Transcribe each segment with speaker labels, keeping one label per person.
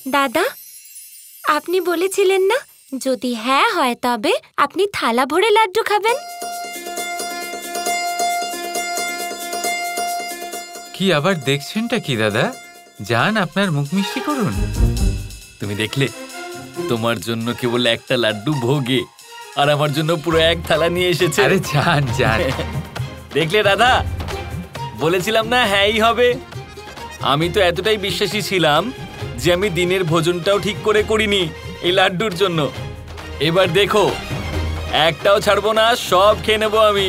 Speaker 1: দাদা, আপনি বলেছিলেন না যদি হ্যাঁ হয় তবে আপনি থালা ভরে লাড্ডু খাবেন।
Speaker 2: কি আবার দেখছেনটা কি দাদা? যান, আপনার মুখ মিষ্টি করুন।
Speaker 3: তুমি দেখলে, তোমার জন্য কেবল একটা লাড্ডু ভোগে, আর আমার জন্য পুরো এক থালা নিয়ে এসেছে।
Speaker 2: আরে যান যান।
Speaker 3: দেখলে রাধা, বলেছিলাম না হ্যাঁই হবে। আমি তো এতটাই বিশ্বাসী ছিলাম যে আমি দিনের ভোজনটাও ঠিক করে করিনি এই লাড্ডুর জন্য। এবার দেখো, একটাও ছাড়বো না, সব খেয়ে নেবো আমি।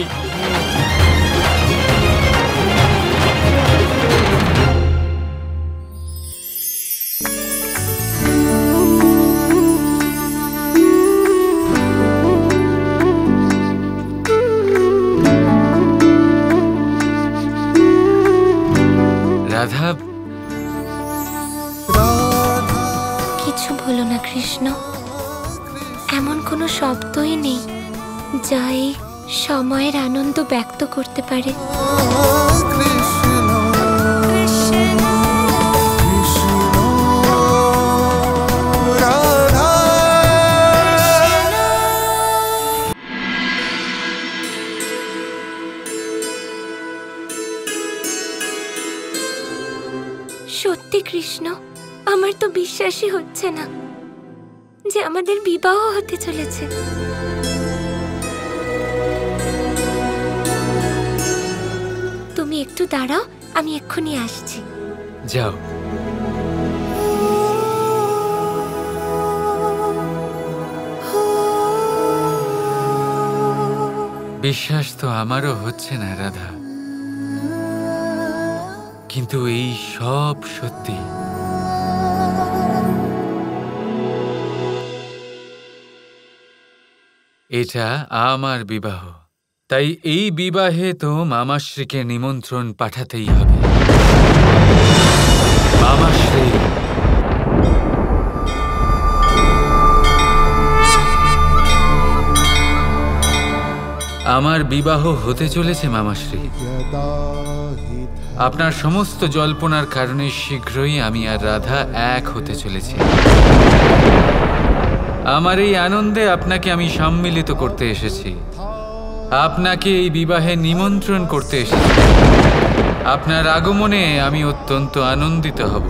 Speaker 2: রাধা,
Speaker 1: কিছু বলো না কৃষ্ণ, এমন কোনো শব্দই নেই যা এই সময়ের আনন্দ ব্যক্ত করতে পারে। সত্যি কৃষ্ণ, আমার তো বিশ্বাসই হচ্ছে না যে আমাদের বিবাহ হতে চলেছে। তুমি একটু দাঁড়াও, আমি এক্ষুনি আসছি।
Speaker 2: যাও। বিশ্বাস তো আমারও হচ্ছে না রাধা, কিন্তু এই সব সত্যি। এটা আমার বিবাহ, তাই এই বিবাহে তো মামাশ্রীকে নিমন্ত্রণ পাঠাতেই হবে। মামাশ্রী, আমার বিবাহ হতে চলেছে মামাশ্রী। আপনার সমস্ত জল্পনার কারণে শীঘ্রই আমি আর রাধা এক হতে চলেছি। আমার এই আনন্দে আপনাকে আমি সম্মিলিত করতে এসেছি, আপনাকে এই বিবাহে নিমন্ত্রণ করতে এসেছি। আপনার আগমনে আমি অত্যন্ত আনন্দিত হব।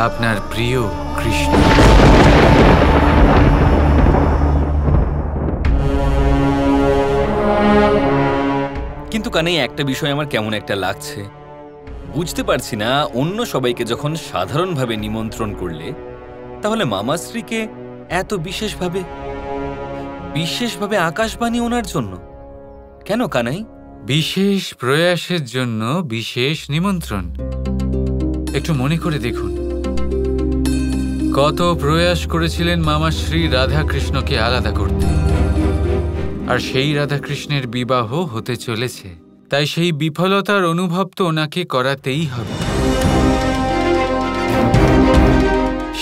Speaker 2: আপনার প্রিয় কৃষ্ণ।
Speaker 3: কিন্তু কানাই, একটা বিষয় আমার কেমন একটা লাগছে। বুঝতে পারছি না, অন্য সবাইকে যখন সাধারণভাবে নিমন্ত্রণ করলে, তাহলে মামাশ্রীকে এত বিশেষভাবে আকাশবাণী ওনার জন্য কেন কানাই?
Speaker 2: বিশেষ প্রয়াসের জন্য বিশেষ নিমন্ত্রণ। একটু মনে করে দেখুন, কত প্রয়াস করেছিলেন মামাশ্রী রাধাকৃষ্ণকে আলাদা করতে, আর সেই রাধাকৃষ্ণের বিবাহ হতে চলেছে। তাই সেই বিফলতার অনুভব তো ওনাকে করাতেই হবে।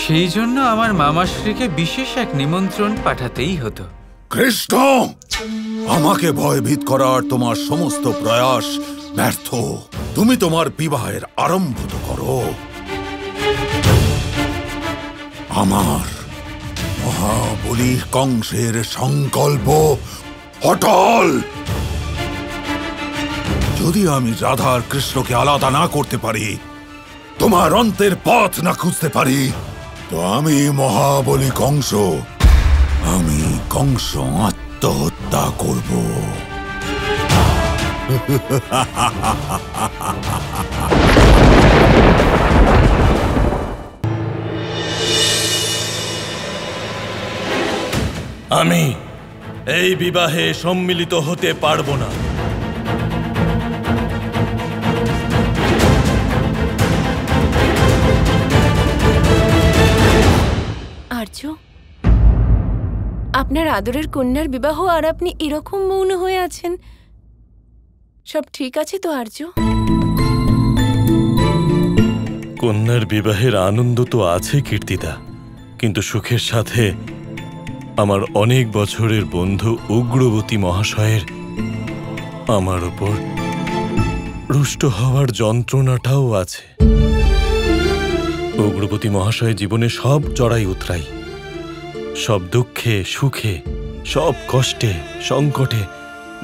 Speaker 2: সেই জন্য আমার মামাশ্রীকে বিশেষ এক নিমন্ত্রণ পাঠাতেই হতো।
Speaker 4: কৃষ্ণ, আমাকে ভয়ভীত করার তোমার সমস্ত প্রয়াস ব্যর্থ। তুমি তোমার বিবাহের আরম্ভ তো করো। আমার মহাবলী কংসের সংকল্প অটল। যদি আমি রাধার কৃষ্ণকে আলাদা না করতে পারি, তোমার অন্তের পথ না খুঁজতে পারি, তো আমি মহাবলী কংস, আমি কংস আত্মহত্যা করব।
Speaker 5: আমি এই বিবাহে সম্মিলিত হতে পারবো না।
Speaker 6: আর্য, আপনার আদরের কন্যার বিবাহ আর আপনি এরকম মৌন হয়ে আছেন। সব ঠিক আছে তো আর্য?
Speaker 5: কন্যার বিবাহের আনন্দ তো আছে কীর্তিদা, কিন্তু সুখের সাথে আমার অনেক বছরের বন্ধু উগ্রবতী মহাশয়ের আমার উপর রুষ্ট হওয়ার যন্ত্রণাটাও আছে। উগ্রপতি মহাশয় জীবনে সব চড়াই উতরাই, সব দুঃখে সুখে, সব কষ্টে সংকটে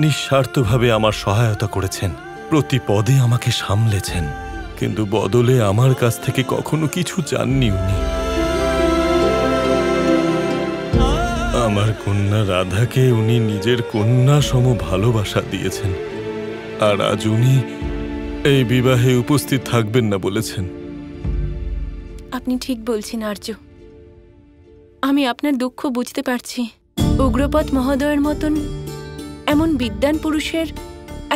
Speaker 5: নিঃস্বার্থভাবে আমার সহায়তা করেছেন, প্রতি পদে আমাকে সামলেছেন, কিন্তু বদলে আমার কাছ থেকে কখনো কিছু চাননি উনি। আমার কন্যা রাধাকে উনি নিজের কন্যা সম ভালোবাসা দিয়েছেন, আর আজ উনি এই বিবাহে উপস্থিত থাকবেন না বলেছেন।
Speaker 6: আপনি ঠিক বলছেন আর্য, আমি আপনার দুঃখ বুঝতে পারছি। উগ্রপদ মহোদয়ের মতন এমন বিদ্বান পুরুষের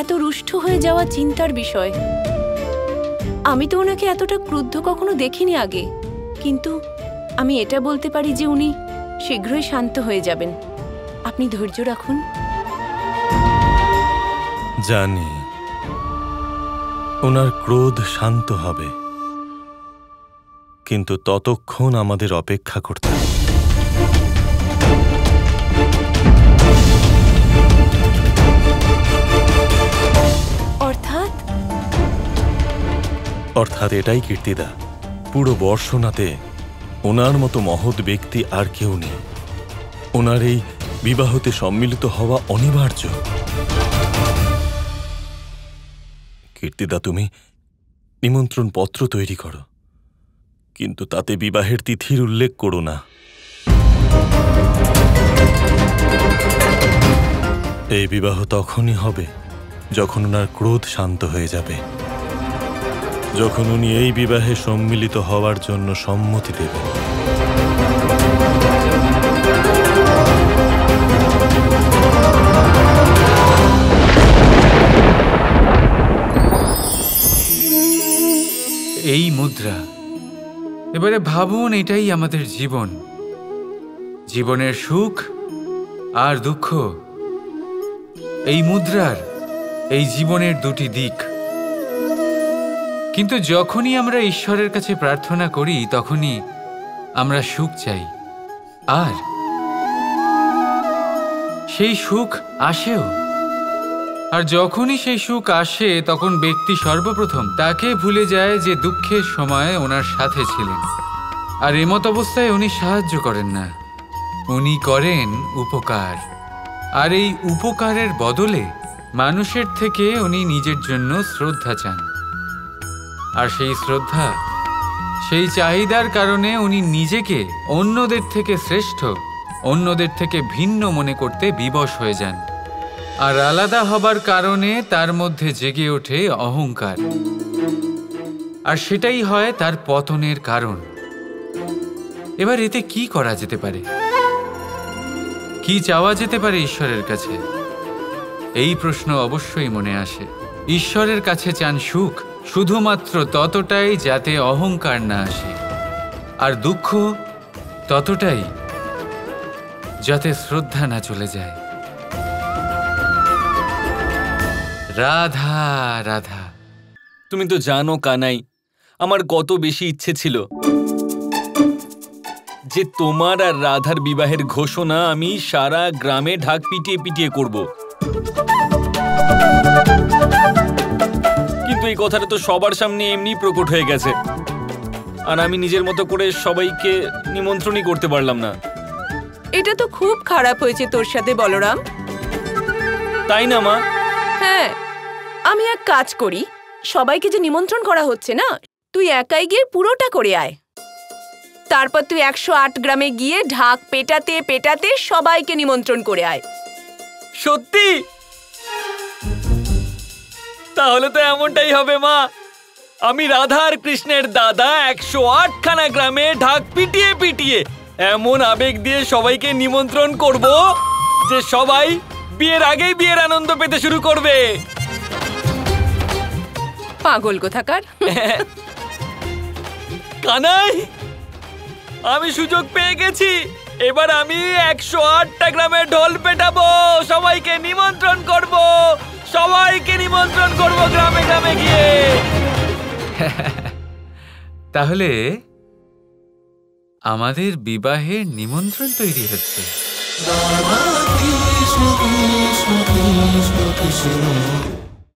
Speaker 6: এত রুষ্ট হয়ে যাওয়া চিন্তার বিষয়। আমি তো ওনাকে এতটা ক্রুদ্ধ কখনো দেখিনি আগে, কিন্তু আমি এটা বলতে পারি যে উনি শীঘ্রই শান্ত হয়ে যাবেন। আপনি ধৈর্য রাখুন।
Speaker 5: জানি ওনার ক্রোধ শান্ত হবে, কিন্তু ততক্ষণ আমাদের অপেক্ষা করতে হবে। অর্থাৎ এটাই কীর্তিদা, পুরো বর্ষনাতে ওনার মতো মহৎ ব্যক্তি আর কেউ নেই। ওনার এই বিবাহতে সম্মিলিত হওয়া অনিবার্য। কীর্তিদা, তুমি নিমন্ত্রণ পত্র তৈরি করো, কিন্তু তাতে বিবাহের তিথির উল্লেখ করো না। এই বিবাহ তখনই হবে যখন ওনার ক্রোধ শান্ত হয়ে যাবে, যখন উনি এই বিবাহে সম্মিলিত হওয়ার জন্য সম্মতি দেবেন।
Speaker 2: এই মুদ্রা, এবারে ভাবুন, এটাই আমাদের জীবন, জীবনের সুখ আর দুঃখ। এই মুদ্রার এই জীবনের দুটি দিক। কিন্তু যখনই আমরা ঈশ্বরের কাছে প্রার্থনা করি তখনই আমরা সুখ চাই, আর সেই সুখ আসেও। আর যখনই সেই সুখ আসে তখন ব্যক্তি সর্বপ্রথম তাকে ভুলে যায় যে দুঃখের সময় ওনার সাথে ছিলেন। আর এমত অবস্থায় উনি সাহায্য করেন না, উনি করেন উপকার। আর এই উপকারের বদলে মানুষের থেকে উনি নিজের জন্য শ্রদ্ধা চান। আর সেই শ্রদ্ধা, সেই চাহিদার কারণে উনি নিজেকে অন্যদের থেকে শ্রেষ্ঠ, অন্যদের থেকে ভিন্ন মনে করতে বিবশ হয়ে যান। আর আলাদা হবার কারণে তার মধ্যে জেগে ওঠে অহংকার, আর সেটাই হয় তার পতনের কারণ। এবার এতে কি করা যেতে পারে? কি চাওয়া যেতে পারে ঈশ্বরের কাছে? এই প্রশ্ন অবশ্যই মনে আসে। ঈশ্বরের কাছে চান সুখ, শুধুমাত্র ততটাই যাতে অহংকার না আসে, আর দুঃখ ততটাই যাতে শ্রদ্ধা না চলে যায়। রাধা রাধা।
Speaker 3: তুমি তো জানো কানাই, আমার কত বেশি ইচ্ছে ছিল যে তোমার আর রাধার বিবাহের ঘোষণা আমি সারা গ্রামে ঢাক পিটিয়ে পিটিয়ে করব। কিন্তু এই কথাটা তো সবার সামনে এমনি প্রকট হয়ে গেছে, আর আমি নিজের মতো করে সবাইকে নিমন্ত্রণই করতে পারলাম না।
Speaker 6: এটা তো খুব খারাপ হয়েছে তোর সাথে বলরাম।
Speaker 3: তাই না মা?
Speaker 6: হ্যাঁ, আমি এক কাজ করি, সবাইকে যে নিমন্ত্রণ করা হচ্ছে না, তুই একাই গিয়ে পুরোটা করে আয়। তারপর তুই 108 গ্রামে গিয়ে ঢাক পেটাতে পেটাতে সবাইকে নিমন্ত্রণ করে আয়।
Speaker 3: সত্যি? তাহলে তো এমনটাই হবে মা। আমি রাধা আর কৃষ্ণের দাদা 108 খানা গ্রামে ঢাক পিটিয়ে পিটিয়ে এমন আবেগ দিয়ে সবাইকে নিমন্ত্রণ করব যে সবাই বিয়ের আগেই বিয়ের আনন্দ পেতে শুরু করবে।
Speaker 6: পাগল কোথাকার।
Speaker 3: কানাই, আমি সুযোগ পেয়ে গেছি। এবার আমি 108টা গ্রামে ঢোল পেটাবো, সবাইকে নিমন্ত্রণ করব, সবাইকে নিমন্ত্রণ করব গ্রামে গ্রামে গিয়ে।
Speaker 2: তাহলে আমাদের বিবাহের নিমন্ত্রণ তৈরি হচ্ছে।
Speaker 7: কৃষ্ণ কৃষ্ণ কৃষ্ণ কৃষ্ণ